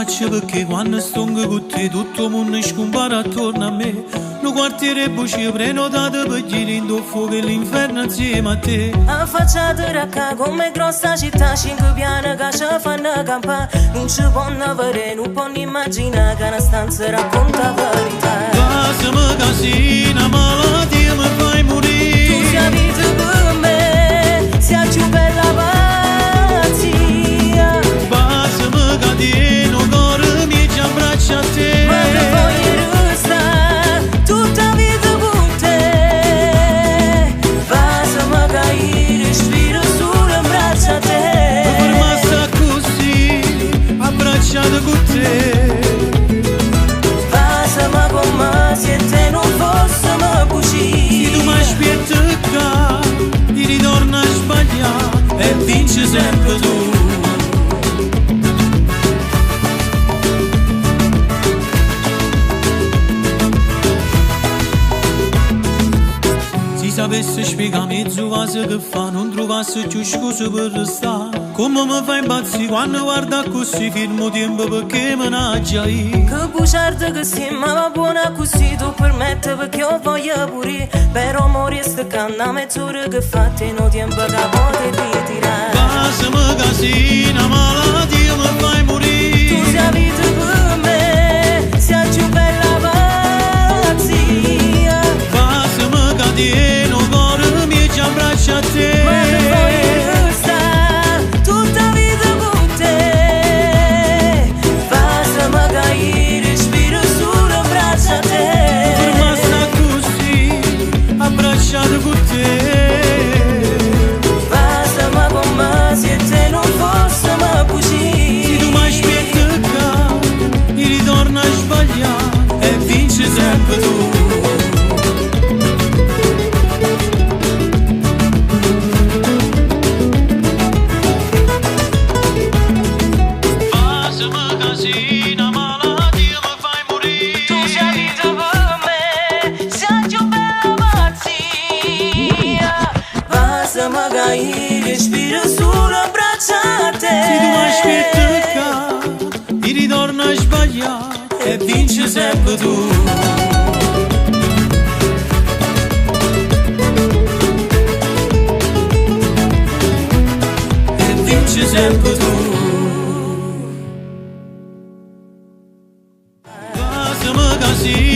faccia perché quando sto con te tutto il mondo scompare attorno a me. Lo quartiere buio prenotato per girare fuoco e l'inferno insieme a te. A facciata racca come grossa città, 5 piani che ci fanno campare. Non ci può vedere, non può immaginare che una stanza racconta la verità. Casa mi casina, malattia mi fai morire. Tu sei vita per me, sei più bella pazzia. Basta mi cateno, cuore mi ci abbraccia a te. Ma che voglio restare tutta vita con te. Basta mi caire, respiro solo in braccio a te. Fermassa così, abbracciato con te. Basta ma con me, se te non fosse mai così. Se tu mi aspetti qua, ti ritorno a sbagliare e vinci sempre tu. Se sapessi spiegare mezzo vaso che fa, non trovassi più scuse per restare. Come mi fa impazzire quando guarda così, fermo tempo perché me ne io. Che bugiarda che sei, ma va buona così. Tu permetti perché io voglio pure. Però morire sta canna mezz'ora che fa, te non tempo che poter ritirare. Basta mi casina, malattia mi fai morire. Tu sei vita per me, sei più bella pazzia. Basta mi cateno, cuore mi ci abbraccia a te. Ma che voglio restare tutta vita con te. Basta mi caire, respiro solo in braccio a te. Fermassa così, abbracciato con te. Basta ma con me, se te non fosse mai così. Se tu mi aspetti qua, ti ritorno a sbagliare e vinci sempre tu. Basta mi casina, malattia mi fai morire. Tu sei vita per me, sei più bella pazzia. Basta ma caire, respiro solo in braccio a te. Se tu mi aspetti qua, ti ritorno a sbagliare e vinci sempre tu. E vinci sempre tu. Basta mi casina.